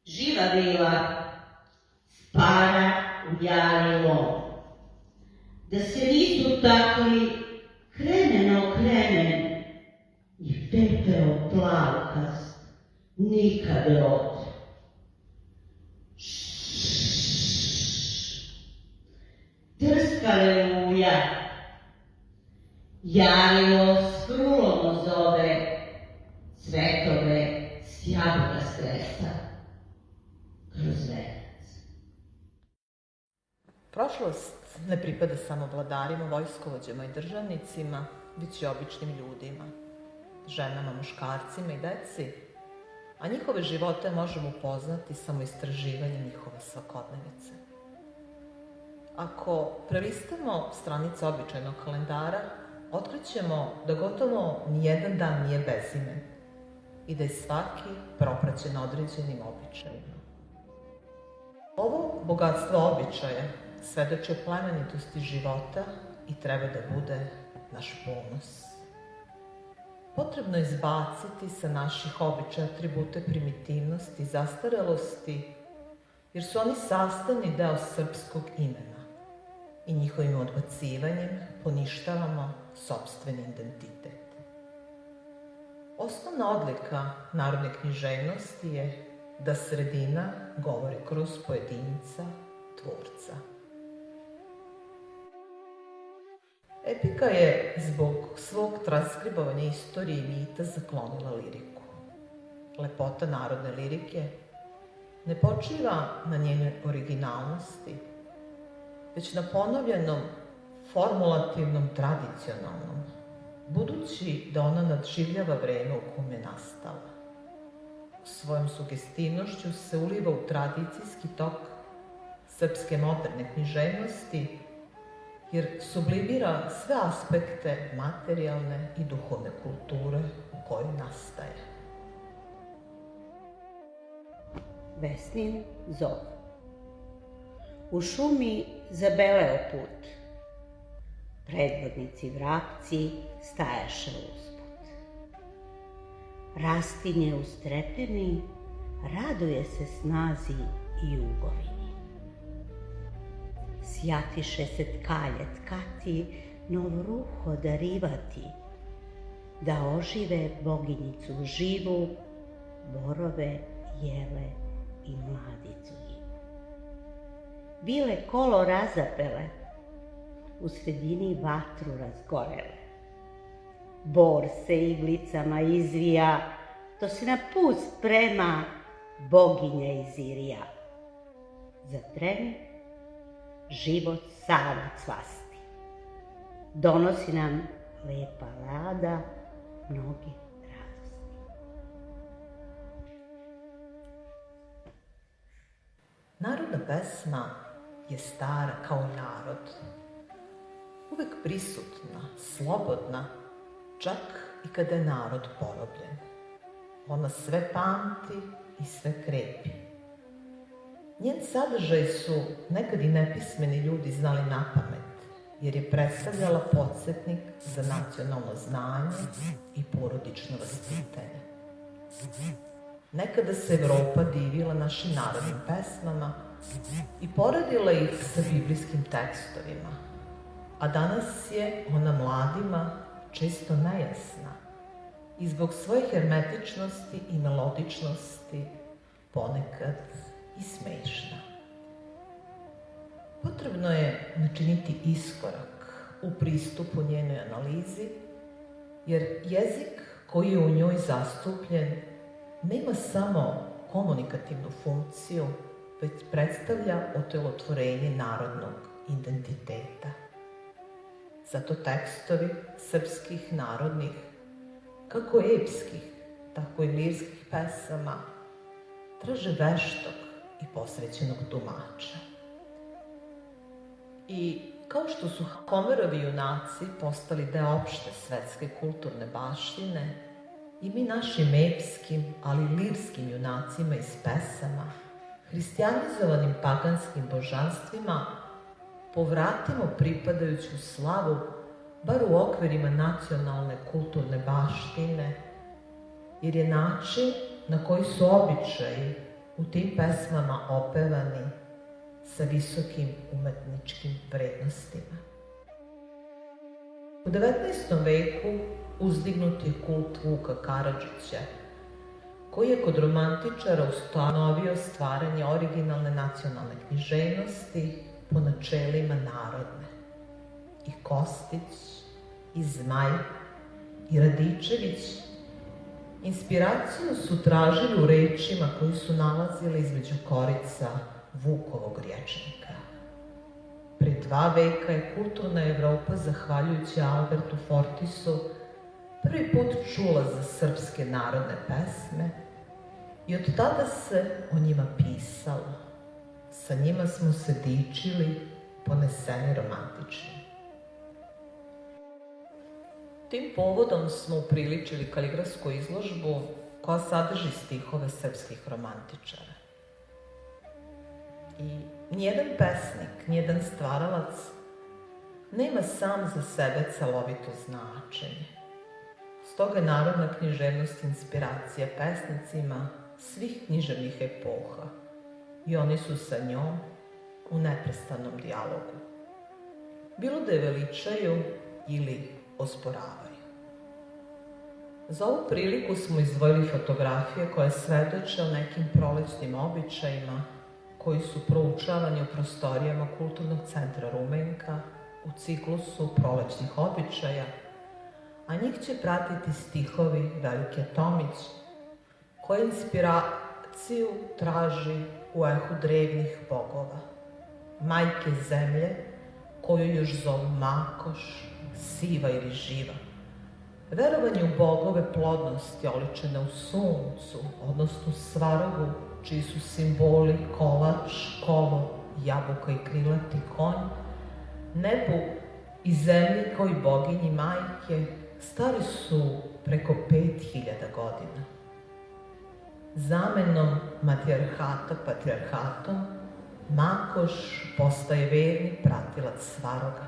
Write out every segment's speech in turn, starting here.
Živa bila, spara u bijali lom. Da se nisu takli kremen okremen i pepeo plavkast, nikad rod. Trskale uja, jarilo s krulom zove, cvetove s jabuka stresa kroz venac. Prošlost ne pripada samo vladarima, vojskovođama i državnicima, već i običnim ljudima, ženama, muškarcima i deci, a njihove živote možemo upoznati samo istraživanjem njihove svakodnevice. Ako prelistamo stranice običajnog kalendara, otkrićemo da gotovo nijedan dan nije bezimen i da je svaki propraćen određenim običajima. Ovo bogatstvo običaja svedoči o plemenitosti života i treba da bude naš ponos. Potrebno je izbaciti sa naših običaja atribute primitivnosti i zastarelosti, jer su oni sastavni deo srpskog imena i njihovim odbacivanjem poništavamo sopstveni identitet. Osnovna odlika narodne književnosti je da sredina govori kroz pojedinca, tvorca. Epika je zbog svog transkribovanja istorije i mita zaklonila liriku. Lepota narodne lirike ne počiva na njenoj originalnosti, već na ponovljenom, formulativnom, tradicionalnom, budući da ona nadživljava vreme u kome je nastala. Svojom sugestivnošću se uliva u tradicijski tok srpske moderne književnosti, jer sublimira sve aspekte materijalne i duhovne kulture u kojoj nastaje. Vesnin zov. U šumi zabeleo put. Predvodnici vrapci stajaše usput. Rastinje u strepeni raduje se snazi i jugovini. Sjatiše se tkalje tkati, novo ruho darivati, da ožive boginjicu živu, borove, jele i mladicu njivu. Bile kolo razapele, u sredini vatru razgorele. Bor se iglicama izvija, to se na put sprema boginja iz Irija. Zatremi, život Sava cvasti. Donosi nam lepa rada, mnoge radosti. Narodna pesma je stara kao narod, uvek prisutna, slobodna, čak i kada je narod porobljen. Ona sve pamti i sve krepi. Njen sadržaj su nekad i nepismeni ljudi znali napamet, jer je predstavljala podsjetnik za nacionalno znanje i porodično vaspitanje. Nekada se Evropa divila našim narodnim pesmama i poredila ih sa biblijskim tekstovima, a danas je ona mladima često nejasna i zbog svoje hermetičnosti i melodičnosti ponekad i smešna. Potrebno je načiniti iskorak u pristupu njenoj analizi, jer jezik koji je u njoj zastupljen nema samo komunikativnu funkciju, već predstavlja otelotvorenje narodnog identiteta. Zato tekstovi srpskih narodnih, kako epskih, tako i lirskih pesama, traže veštog i posvećenog tumača. I kao što su Homerovi junaci postali deo opšte svetske kulturne baštine, i mi našim epskim, ali i lirskim junacima iz pesama, hristijanizovanim paganskim božanstvima, povratimo pripadajuću slavu, bar u okvirima nacionalne kulturne baštine, jer je način na koji su običaji u tim pesmama opevani sa visokim umetničkim vrednostima. U 19. veku uzdignut je kult Vuka Karadžića, koji je kod romantičara ustanovio stvaranje originalne nacionalne književnosti po načelima narodne. I Kostić, i Zmaj, i Radičević inspiraciju su tražili u rečima koji su nalazili između korica Vukovog rječnika. Pre 2 veka je kulturna Evropa, zahvaljujući Albertu Fortisu, prvi put čula za srpske narodne pesme i od tada se o njima pisalo. Sa njima smo se dičili, poneseni romantični. Tim povodom smo upriličili kaligrafsku izložbu koja sadrži stihove srpskih romantičara. I nijedan pesnik, nijedan stvaralac nema sam za sebe celovito značenje. Stoga je narodna književnost inspiracija pesnicima svih književnih epoha i oni su sa njom u neprestanom dijalogu. Bilo da je veličaju ili osporavaju. Za ovu priliku smo izdvojili fotografije koje svedoče o nekim prolećnim običajima koji su proučavani u prostorijama Kulturnog centra Rumenka u ciklusu prolećnih običaja, a njih će pratiti stihovi Velike Tomić, koja inspiraciju traži u ehu drevnih bogova, majke zemlje, koju još zovu Makoš, Siva ili Živa. Verovanje u bogove plodnosti oličene u suncu, odnosno Svarogu, čiji su simboli kolač, kolo, jabuka i krilati konj, nebu i zemlji kao i boginji majke, stari su preko 5000 godina. Zamenom matrijarhata patrijarhatom, Makoš postaje verni pratilac Svaroga,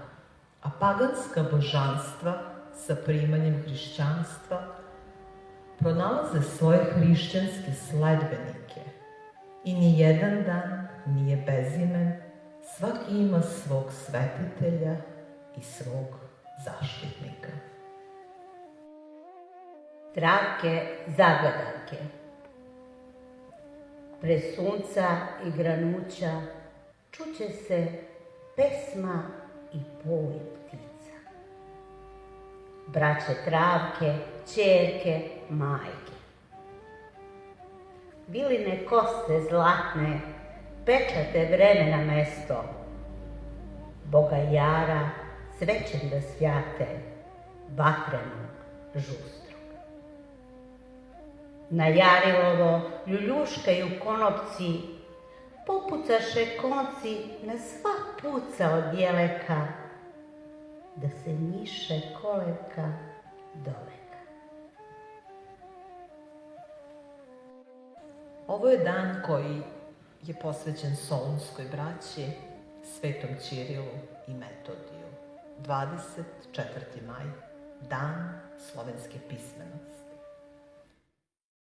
a paganska božanstva sa primanjem hrišćanstva pronalaze svoje hrišćanske sledbenike i ni jedan dan nije bezimen, svaki ima svog svetitelja i svog zaštitnika. Travke zagledanke. Pre sunca i granuća čuće se pesma i poj ptica. Braće travke, ćerke, majke. Biline kose zlatne pečate vremena mesto. Boga Jara svećem da svjate vatrenog žustrog. Na Jarilovo ljuljuškaju konopci, popucaše konci na sva puca od jeleka, da se njiše koleka doleka. Ovo je dan koji je posvećen solunskoj braći, Svetom Ćirilu i Metodiju. 24. maj, dan slovenske pismenosti.